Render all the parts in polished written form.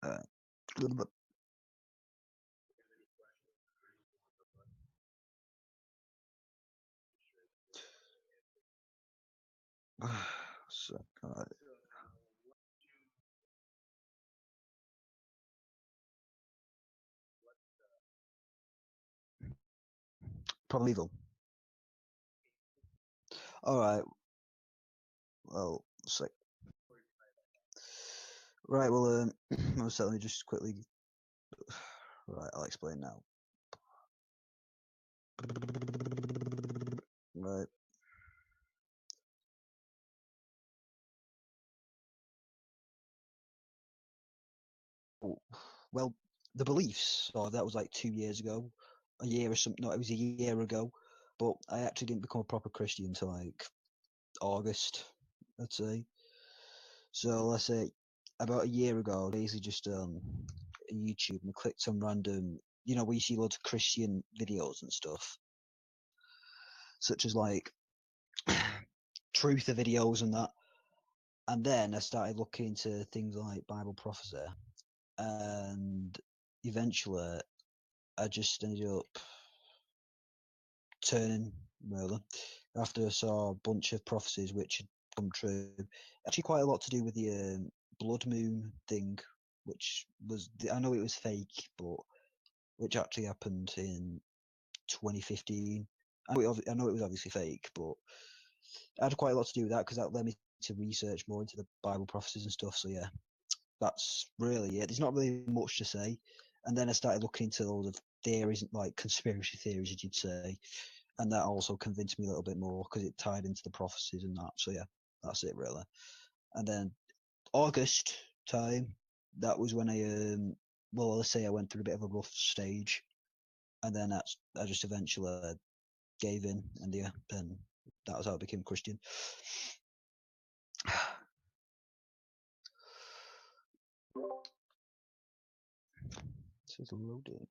uh, so, probably legal. All right. Well, sick. Right. Well, let me just quickly. Right, I'll explain now. Right. Well, the beliefs. Oh, that was like 2 years ago, a year or something. No, it was a year ago. But I actually didn't become a proper Christian until like August, I'd say. So let's say about a year ago, basically just YouTube and clicked on random, where you see loads of Christian videos and stuff, such as like truth of videos and that. And then I started looking into things like Bible prophecy, and eventually I just ended up turning really after I saw a bunch of prophecies which had come true. Actually, quite a lot to do with the blood moon thing, which was I know it was fake, but which actually happened in 2015. I know it was obviously fake, but it had quite a lot to do with that because that led me to research more into the Bible prophecies and stuff. So yeah, that's really it. There's not really much to say. And then I started looking into all the theories, like conspiracy theories, as you'd say, and that also convinced me a little bit more because it tied into the prophecies and that. So yeah, that's it really. And then August time, that was when well, let's say I went through a bit of a rough stage, and then I just eventually gave in, and yeah, then that was how I became Christian. This is loading.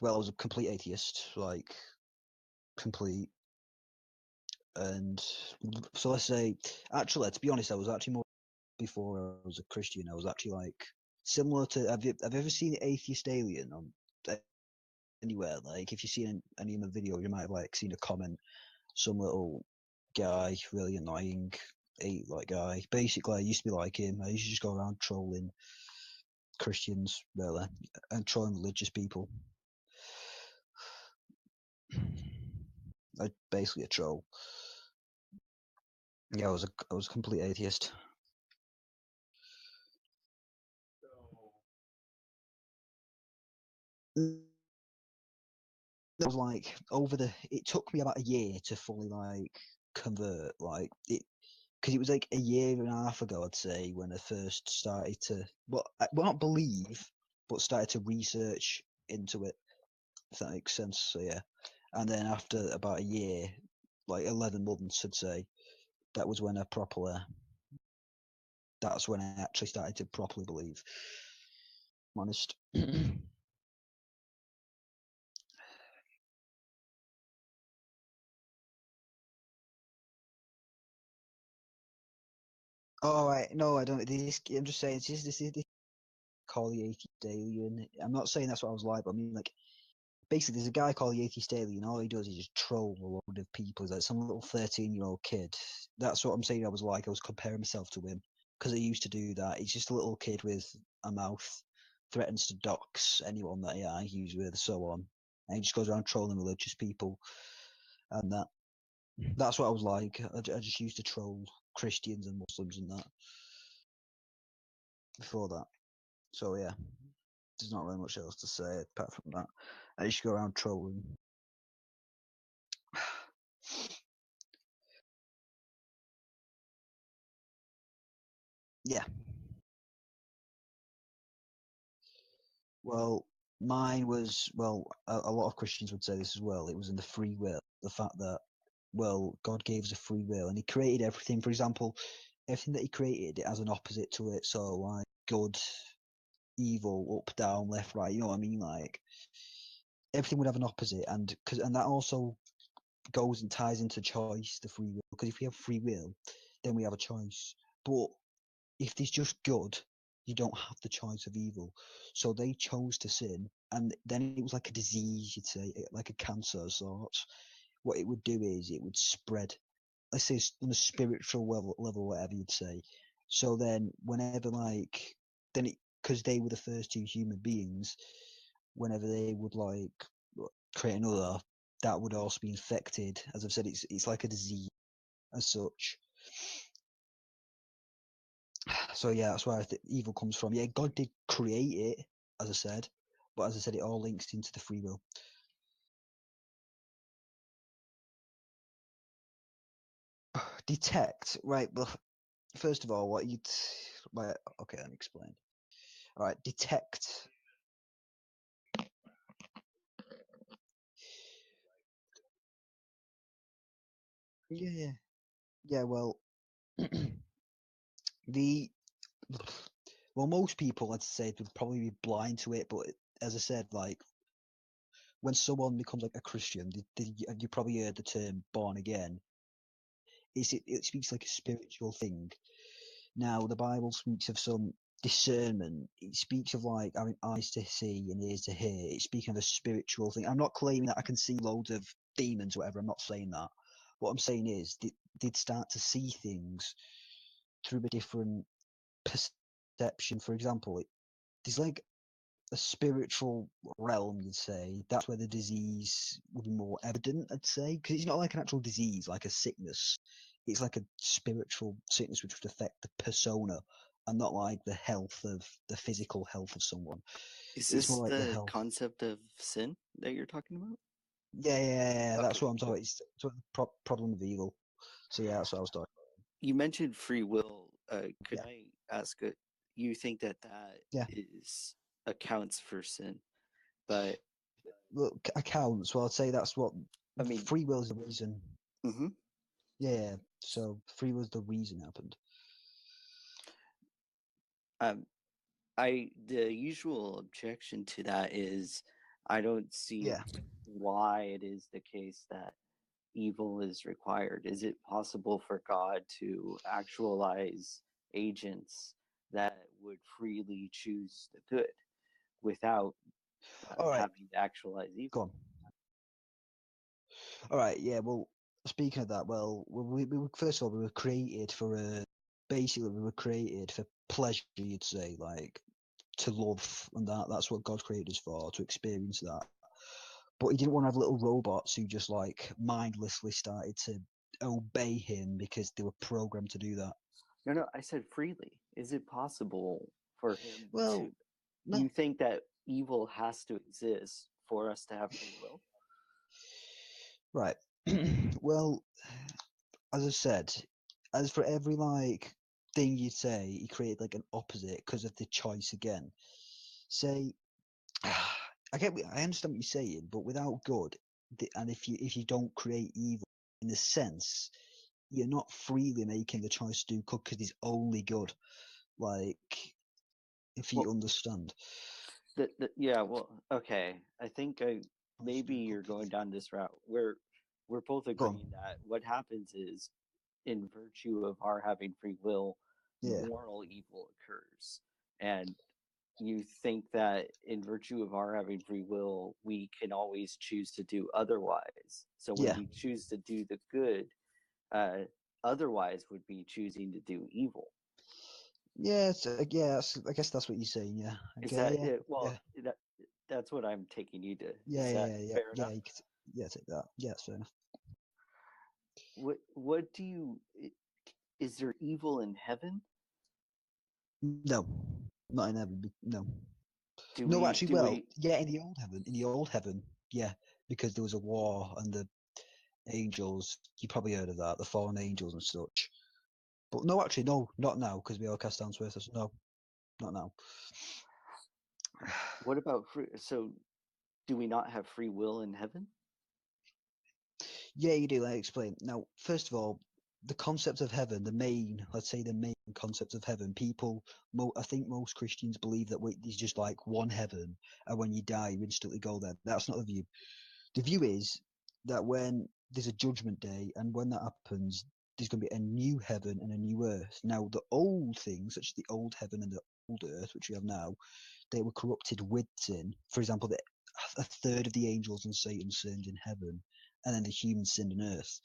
Well, I was a complete atheist, like complete. And so let's say, actually, to be honest, I was actually more before I was a Christian. I was actually like similar to. Have you ever seen Atheist Alien on anywhere? Like, if you've seen any of my videos, you might have like seen a comment. Some little guy, really annoying, like guy. Basically, I used to be like him. I used to just go around trolling Christians, really, and trolling religious people. I basically a troll. Yeah, I was a complete atheist. It was like it took me about a year to fully like convert, like it, because it was like a year and a half ago, I'd say, when I first started to, well, not believe, but started to research into it, if that makes sense. So yeah, and then after about a year, like 11 months, I'd say, that was when that's when I actually started to properly believe. I'm honest. Oh, right. No, I don't. I'm just saying, this call the atheist alien. I'm not saying that's what I was like, but I mean, like, basically, there's a guy called the atheist alien. All he does is just troll a load of people. He's like some little 13-year-old kid. That's what I'm saying. I was like, I was comparing myself to him because he used to do that. He's just a little kid with a mouth, threatens to dox anyone that he argues with, so on. And he just goes around trolling religious people, and that's what I was like. I just used to troll Christians and Muslims and that before that. So yeah, there's not really much else to say apart from that. I just go around trolling. Yeah. Well, mine was, well, a lot of Christians would say this as well. It was in the free will, the fact that, well, God gave us a free will and he created everything. For example, everything that he created, it has an opposite to it. So, like, good, evil, up, down, left, right, you know what I mean? Like, everything would have an opposite. And that also goes and ties into choice, the free will. Because if we have free will, then we have a choice. But if there's just good, you don't have the choice of evil. So they chose to sin, and then it was like a disease, you'd say, like a cancer of sorts. What it would do is it would spread, let's say, on a spiritual level, whatever you'd say. So then, whenever then it, because they were the first two human beings, whenever they would create another, that would also be infected. As I've said, it's like a disease as such. So yeah, that's where evil comes from. Yeah, God did create it, as I said, but as I said, it all links into the free will. Detect, right? Well, first of all, what you'd, right? Okay, let me explain. All right, detect. Yeah, yeah. Well, the well, most people, I'd say, would probably be blind to it. But as I said, like when someone becomes like a Christian, you probably heard the term "born again." It speaks like a spiritual thing. Now, the Bible speaks of some discernment. It speaks of like having eyes to see and ears to hear. It's speaking of a spiritual thing. I'm not claiming that I can see loads of demons or whatever. I'm not saying that. What I'm saying is, did start to see things through a different perception. For example, there's like a spiritual realm, you'd say. That's where the disease would be more evident, I'd say, because it's not like an actual disease, like a sickness. It's like a spiritual sickness which would affect the persona and not like the physical health of someone. Is It's this more like the the health. concept of sin that you're talking about? Yeah, that's Okay, what I'm talking cool. about. It's what the problem of evil. So yeah, that's what I was talking You mentioned free will. Could about. I ask, you think that that Yeah, is accounts for sin? But well, accounts. Well, I'd say that's what I mean, free will is the reason. hmm Yeah, so free will is the reason it happened. um, the usual objection to that is I don't see Yeah. why it is the case that evil is required. Is it possible for God to actualize agents that would freely choose the good without All right. having to actualize Go evil? on. All right, yeah. Well, speaking of that, well, we were, first of all, we were created for basically we were created for pleasure. You'd say, like, to love and that. That's what God created us for, to experience that. But he didn't want to have little robots who just like mindlessly started to obey him because they were programmed to do that. No, no, I said freely. Is it possible for him to? Well, You no, think that evil has to exist for us to have free will? right. Well, as I said, as for every like thing you say, he created like an opposite because of the choice again. Say, I understand what you're saying, but without good, and if you don't create evil, in a sense, you're not freely making the choice to do good because it's only good. Like, if you Well, understand, yeah. Well, okay. I think choice to maybe do you're good. going down this route. We're both Go on. agreeing that what happens is, in virtue of our having free will, Yeah, moral evil occurs, and you think that in virtue of our having free will, we can always choose to do otherwise. So when yeah, we choose to do the good, uh, otherwise would be choosing to do evil. yeah. Yeah. I guess that's what you're saying. Yeah. Is Okay. that Yeah. it? Well, Yeah. that's what I'm taking you to. Yeah. Is Yeah. that Yeah. Yeah. fair Yeah. enough? Yeah. Take that. Yeah. That's fair enough. What do you? Is there evil in heaven? No, not in heaven. No. Do No, we? actually, Do well, we? yeah, in the old heaven, yeah, because there was a war and the angels. You probably heard of that, the fallen angels and such. But no, actually, no, not now, because we all cast down to earth. No, not now. What about free? So, do we not have free will in heaven? Yeah, you do. Let me explain. Now, first of all, the concept of heaven, let's say the main concept of heaven, I think most Christians believe that there's just like one heaven, and when you die, you instantly go there. That's not the view. The view is that when there's a judgment day, and when that happens, there's going to be a new heaven and a new earth. Now, the old things, such as the old heaven and the old earth, which we have now, they were corrupted with sin. For example, a third of the angels and Satan sinned in heaven, and then the humans sinned on earth.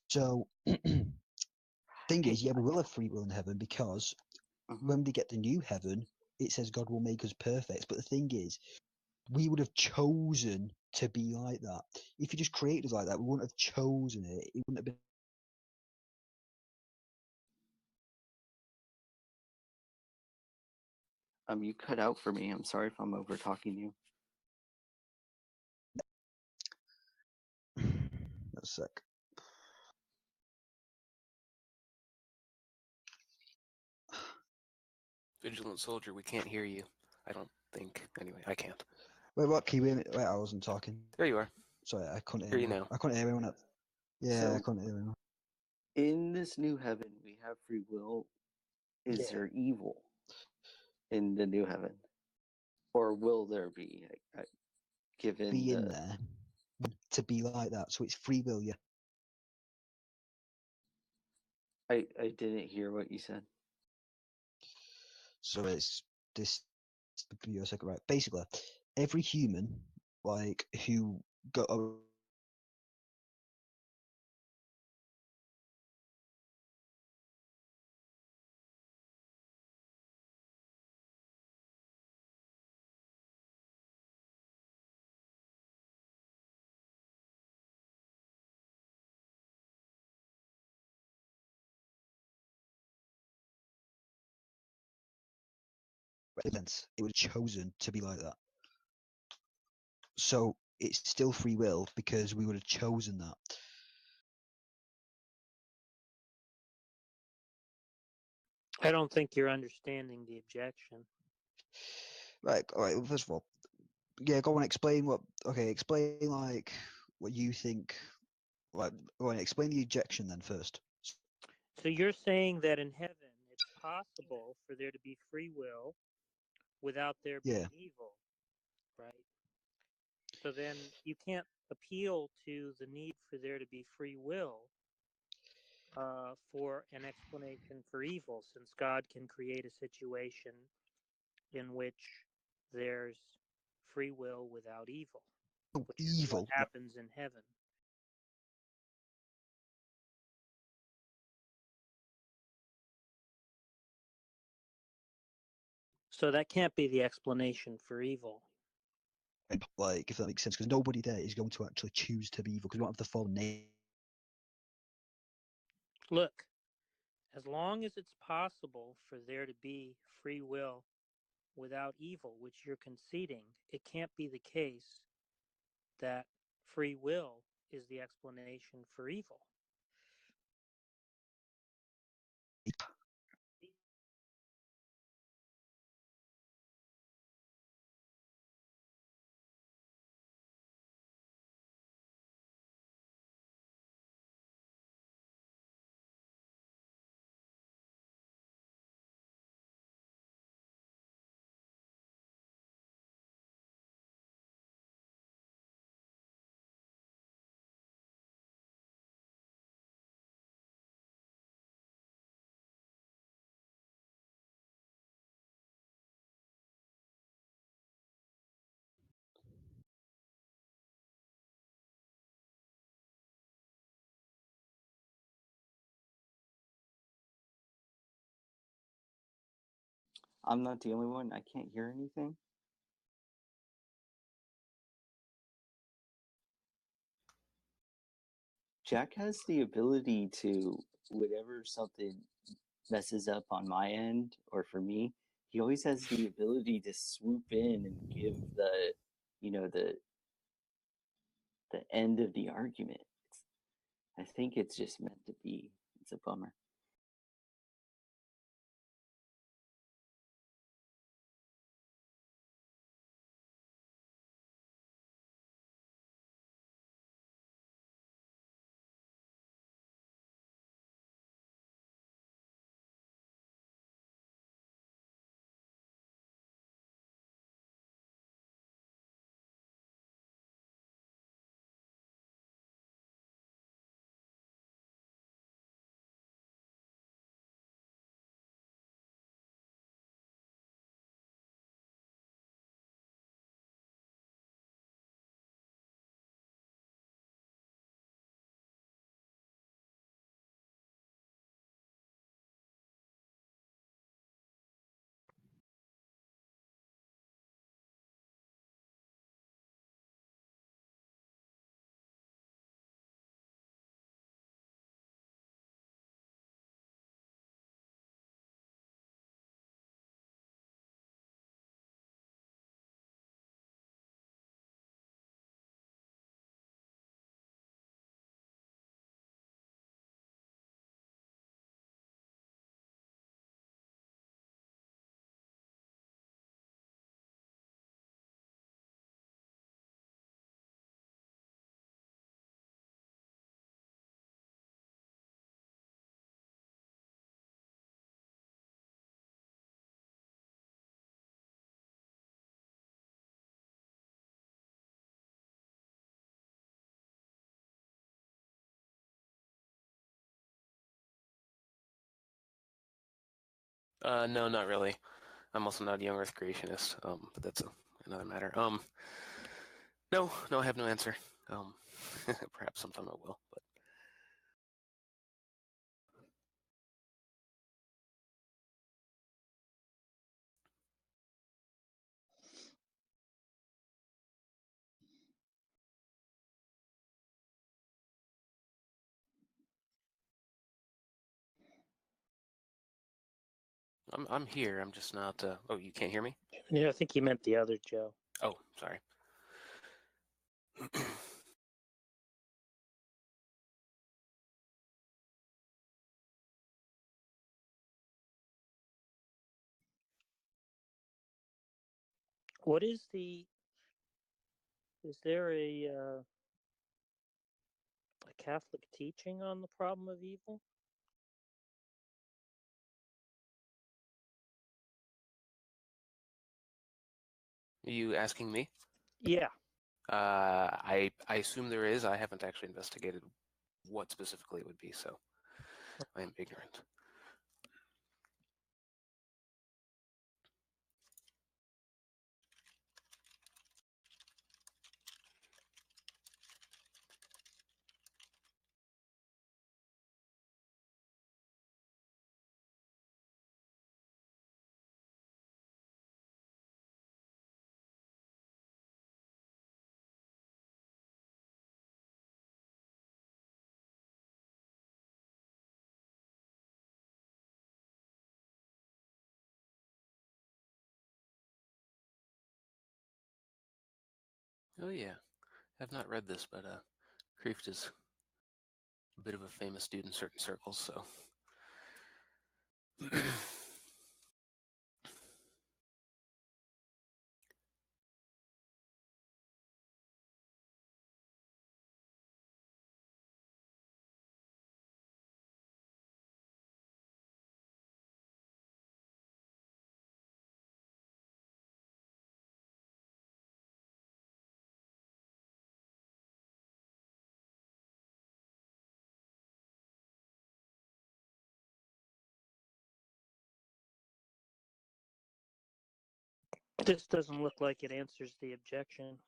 So, thing Hey, is, yeah, we will have free will in heaven because mhm. when we get the new heaven, it says God will make us perfect. But the thing is, we would have chosen to be like that. If you just created us like that, we wouldn't have chosen it. It wouldn't have been. You cut out for me. I'm sorry if I'm over talking you. That's sick. Vigilant Soldier, we can't hear you. I don't think. Anyway, I can't. Wait, what? Can you hear me? Wait, I wasn't talking. There you are. Sorry, I couldn't Hear hear you anyone. now. I couldn't hear anyone. Yeah, I So, couldn't hear anyone. in this new heaven, we have free will. Is Yeah. there evil in the new heaven, or will there be? Given Be in the, there to be like that. So it's free will, yeah. I didn't hear what you said. So it's this. Give you a second, right? Basically, every human, like who got events, it was chosen to be like that. So it's still free will because we would have chosen that. I don't think you're understanding the objection. Right. All right. Well, first of all, yeah, go on. Explain what. Okay. Explain like what you think. Like, go on. Explain the objection then first. So you're saying that in heaven it's possible for there to be free will without there Yeah. being evil, right? So then you can't appeal to the need for there to be free will for an explanation for evil, since God can create a situation in which there's free will without evil, Oh, which is what evil. happens in heaven. So that can't be the explanation for evil. Like, if that makes sense, because nobody there is going to actually choose to be evil because we don't have the fallen name. Look, as long as it's possible for there to be free will without evil, which you're conceding, it can't be the case that free will is the explanation for evil. I'm not the only one. I can't hear anything. Jack has the ability to, whenever something messes up on my end or for me, he always has the ability to swoop in and give the, you know, the end of the argument. I think it's just meant to be. It's a bummer. No, not really. I'm also not a young Earth creationist, but that's another matter. No, I have no answer. Perhaps sometime I will, but. I'm here. I'm just not. Oh, you can't hear me? Yeah, I think he meant the other Joe. Oh, sorry. What is the? Is there a Catholic teaching on the problem of evil? Are you asking me? Yeah. I assume there is. I haven't actually investigated what specifically it would be, so I am ignorant. Oh yeah, I've not read this, but Kreeft is a bit of a famous dude in certain circles, so. This doesn't look like it answers the objection.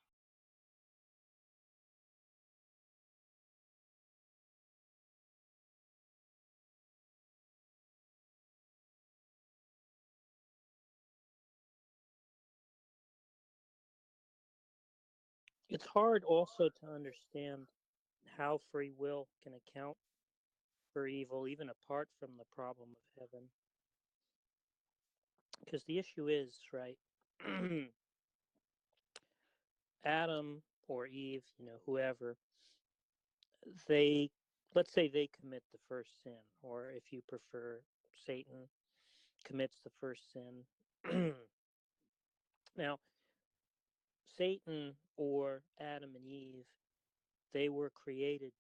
It's hard also to understand how free will can account for evil, even apart from the problem of heaven. Because the issue is, right, Adam or Eve, whoever, they, let's say they commit the first sin, or if you prefer, Satan commits the first sin. Now, Satan or Adam and Eve, they were created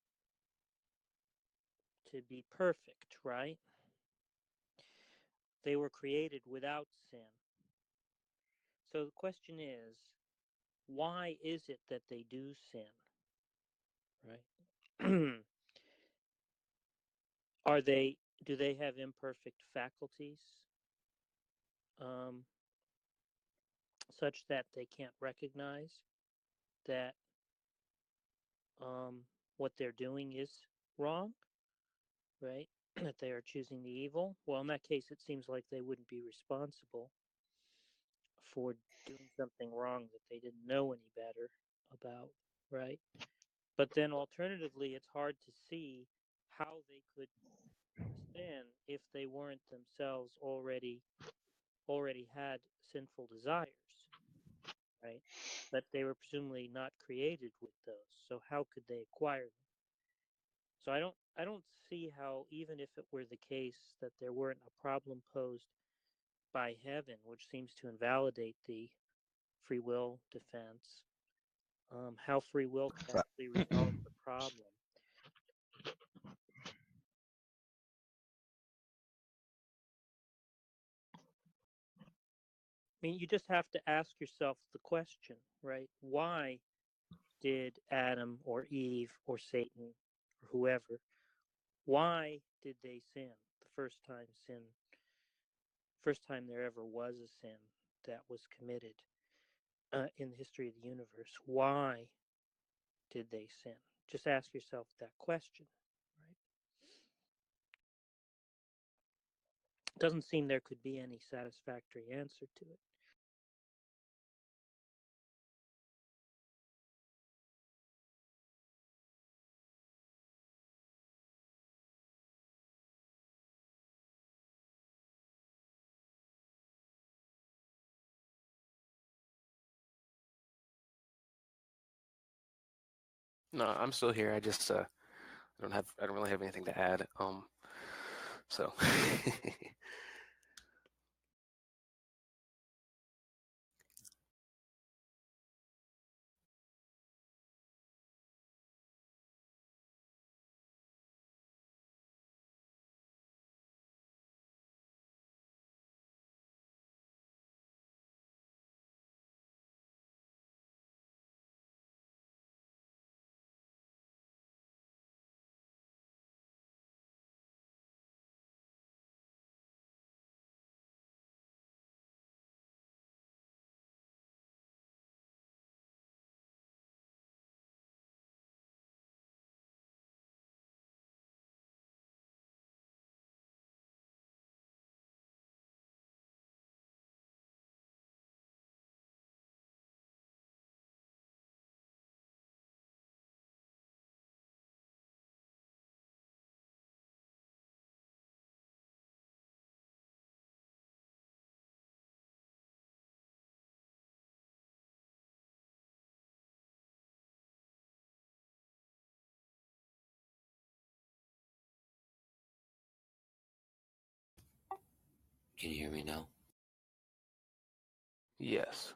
to be perfect, right? They were created without sin. So the question is, why is it that they do sin? Right? Do they have imperfect faculties um, such that they can't recognize that what they're doing is wrong, right? That they are choosing the evil? Well, in that case, it seems like they wouldn't be responsible for doing something wrong that they didn't know any better about, right? But then alternatively, it's hard to see how they could sin if they weren't themselves already had sinful desires, right? But they were presumably not created with those. So how could they acquire them? So I don't see how, even if it were the case that there weren't a problem posed by heaven, which seems to invalidate the free will defense, how free will could actually resolve the problem. I mean, you just have to ask yourself the question, right? Why did Adam or Eve or Satan or whoever, why did they sin the first time sin first time there ever was a sin that was committed in the history of the universe. Why did they sin? Just ask yourself that question, right? Doesn't seem there could be any satisfactory answer to it. No, I'm still here. I just I don't really have anything to add. So Can you hear me now? yes.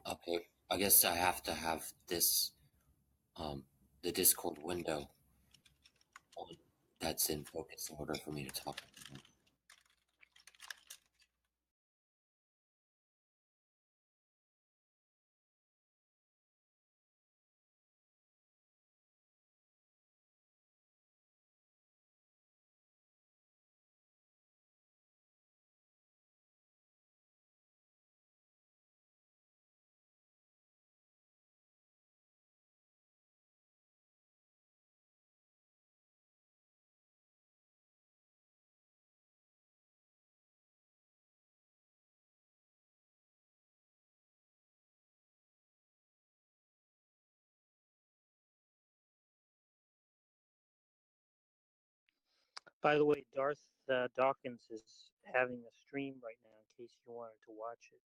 Okay, I guess I have to have this, the Discord window on that's in focus in order for me to talk. By the way, Darth Dawkins is having a stream right now in case you wanted to watch it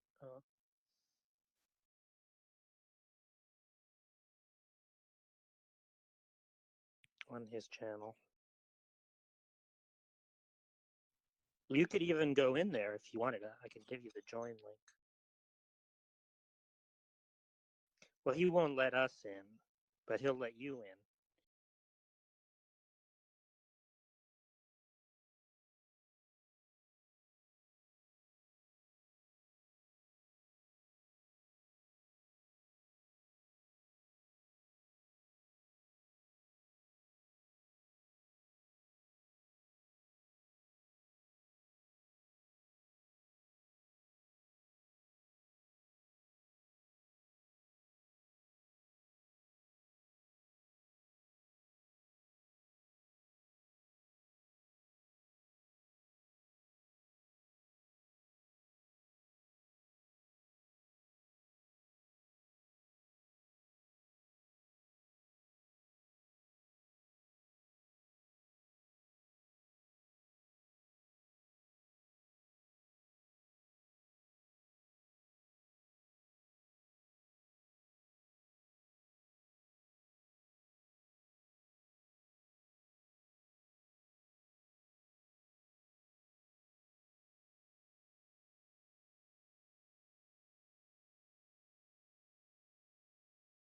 on his channel. You could even go in there if you wanted. I could give you the join link. Well, he won't let us in, but he'll let you in.